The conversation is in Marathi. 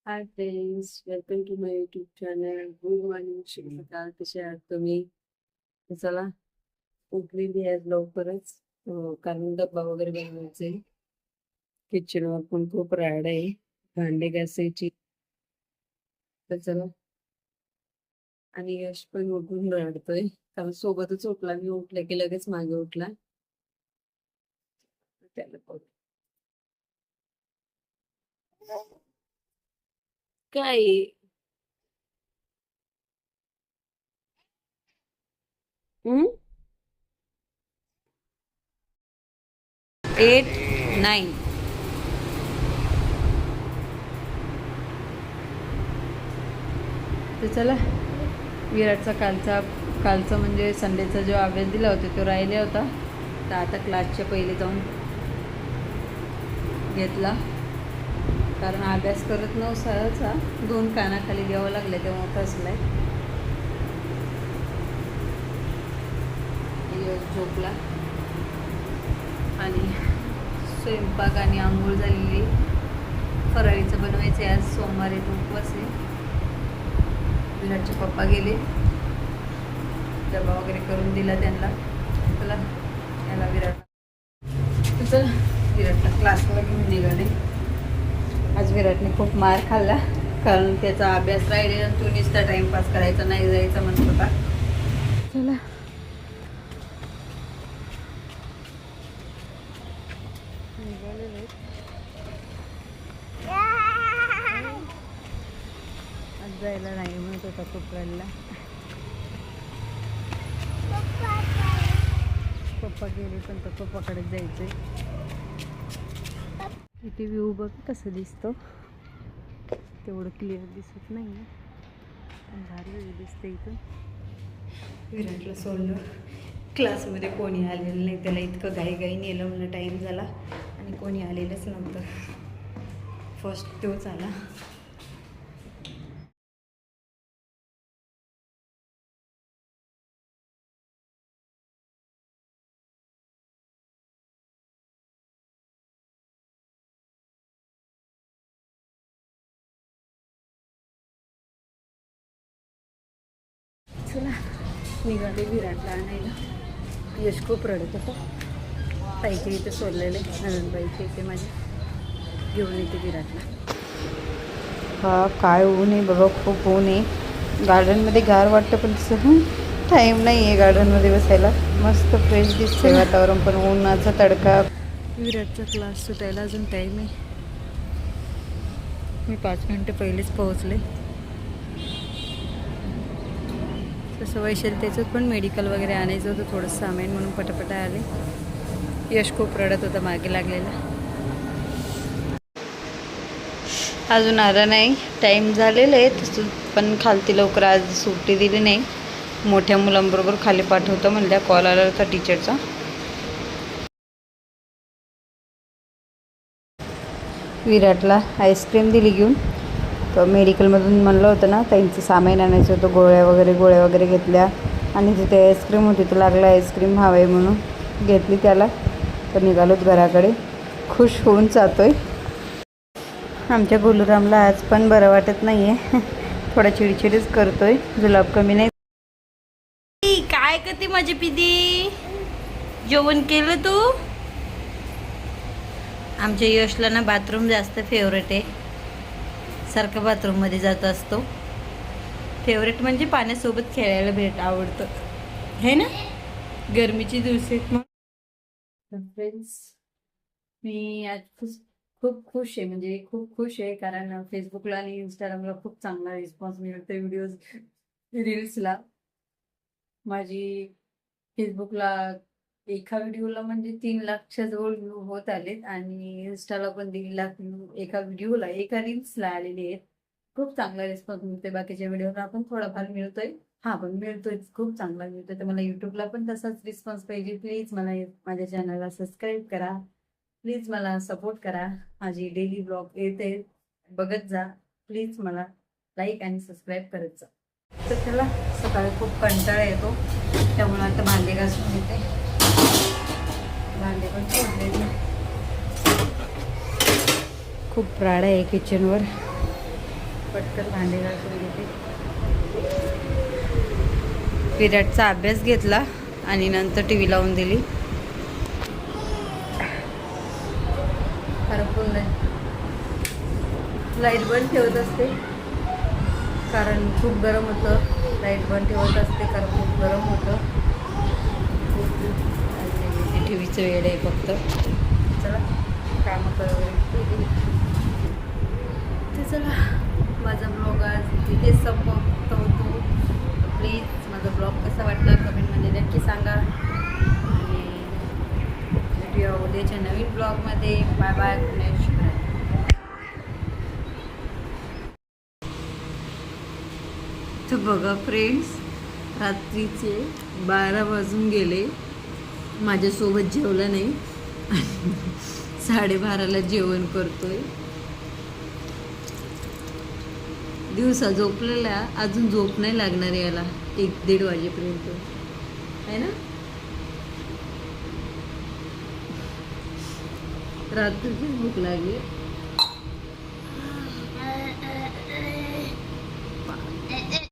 High friends, welcome to my YouTube channel. Good morning, शुभ सकाळ. कसे आहात तुम्ही? तर चला, उठलेली आहे लवकरच. कारण डब्बा वगैरे बनवायचे. किचनवर पण खूप राड आहे, भांडे घासायची. तर चला, आणि यश पण उठून रडतोय कारण सोबतच उठला. मी उठले की लगेच मागे उठला. त्याला बघ. काय? हम्म? 8, 9. तर चला, विराटचा कालचा म्हणजे संडेचा जो अभ्यास दिला होता तो राहिला होता. तर आता क्लासच्या पहिले जाऊन घेतला, कारण अभ्यास करत नव्हता. 2 कानाखाली द्यावं लागले तेव्हा फसलाय. झोपला आणि स्वयंपाक आणि आंघोळ झालेली. फराळीचं बनवायचं आहे. आज सोमवार आहे, उपवास आहे. विराटचे पप्पा गेले, डबा वगैरे करून दिला त्यांना. चला, याला विराटला क्लासला घेऊन निघाले. आज विराटने खूप मार खाल्ला, कारण त्याचा अभ्यास राहिले आणि तो नुसता टाइमपास करायचा, नाही जायचा म्हणत होता. चला, निघालेले. आज जायला नाही म्हणत होता कोपऱ्याला. पप्पा गेले पण तर पप्पाकडे जायचंय. इथे व्ह्यू बघ कसं दिसतो. तेवढं क्लिअर दिसत नाही, पण भारी व्ह्यू दिसतं इथं. विराटला सोडलं, क्लासमध्ये कोणी आलेलं नाही. त्याला इतकं घाई नेलं, म्हणून टाईम झाला आणि कोणी आलेलंच नव्हतं. फर्स्ट तोच आला. चला, निघाले विराटला आणायला. यश खूप रडत होतं. ताईच्या इथे सोडलेले, नंदबाईच्या इथे माझ्या, घेऊन येते विराटला. हा काय ऊन आहे बाबा, खूप ऊन आहे. गार्डनमध्ये गार वाटतं पण तसं टाईम नाही आहे गार्डनमध्ये बसायला. मस्त फ्रेश दिसते वातावरण, पण उन्हाचा तडका. विराटचा क्लास सुटायला अजून टाईम आहे. मी 5 मिनटं पहिलेच पोहोचले. तसं वैशाली त्याच्यात पण मेडिकल वगैरे आणायचं होतं थोडं सामान, म्हणून पटापटा आले. यश खूप रडत होता मागे लागलेला. अजून आला नाही, टाईम झालेला आहे तसं, पण खालती लवकर आज सुट्टी दिली नाही. मोठ्या मुलांबरोबर खाली पाठवतं म्हणल्या, कॉल आला होता टीचरचा. विराटला आईस्क्रीम दिली घेऊन. तर मेडिकलमधून म्हणलं होतं ना, त्यांचं सामान आणायचं होतं, गोळ्या वगैरे घेतल्या. आणि तिथे आईस्क्रीम होती, तर लागला आईस्क्रीम हवं आहे म्हणून घेतली त्याला. तर निघालोत घराकडे, खुश होऊन जातोय. आमच्या गोलूरामला आज पण बरं वाटत नाही आहे, थोडा चिडचिडच करतोय. जुलाब कमी नाही. काय करते माझी पिदी? जेवण केलं तू? आमच्या यशला ना बाथरूम जास्त फेवरेट आहे. सारखं बाथरूममध्ये जात असतो. फेवरेट म्हणजे पाण्यासोबत खेळायला आवडतं, है ना? गरमीची दिवस आहेत मग. फ्रेंड्स, मी आज खूप खुश आहे, म्हणजे खूप खुश आहे, कारण फेसबुकला आणि इंस्टाग्रामला खूप चांगला रिस्पॉन्स मिळतो व्हिडिओज, रील्सला. माझी फेसबुकला एका व्हिडिओला म्हणजे 3 लाखच्या जवळ व्ह्यू होत आलेत, आणि इंस्टाला पण 1.5 लाख व्ह्यू एका व्हिडिओला, एका रील्सला आलेले आहेत. खूप चांगला रिस्पॉन्स मिळतोय. बाकीच्या व्हिडिओला पण थोडाफार मिळतोय, हा पण मिळतोय, खूप चांगला मिळतोय. तर मला युट्यूबला पण तसाच रिस्पॉन्स पाहिजे. प्लीज मला माझ्या चॅनलला सबस्क्राईब करा. प्लीज मला सपोर्ट करा. माझी डेली ब्लॉग येते, बघत जा. प्लीज मला लाईक आणि सबस्क्राईब करत जा. तर त्याला सकाळी खूप कंटाळा येतो, त्यामुळे आता भांडे घासून घेते. भांडे पण फोडलेली. खूप राड आहे किचनवर. पटकन भांडे घासून घेते. विराटचा अभ्यास घेतला आणि नंतर टी व्ही लावून दिली. हरपून लाईट बंद ठेवत असते कारण खूप गरम होतं. लाईट बंद ठेवत असते कारण खूप गरम होतं. टी व्हीचं वेळ आहे फक्त. चला कामं वगैरे ते. चला माझा ब्लॉग आज इथेच संपवतो. प्लीज माझा ब्लॉग कसा वाटला कमेंटमध्ये नक्की सांगा. आणि भेटूया उद्याच्या नवीन ब्लॉगमध्ये. Bye bye. Good night. शुभरात्री. तर बघा फ्रेंड्स, रात्रीचे 12 वाजून गेले. माझ्यासोबत जेवला नाही. 12:30ला जेवण करतोय. दिवसा झोपलेला अजून झोप नाही लागणार याला 1-1:30 वाजेपर्यंत आहे ना. रात्रीची भूक लागली.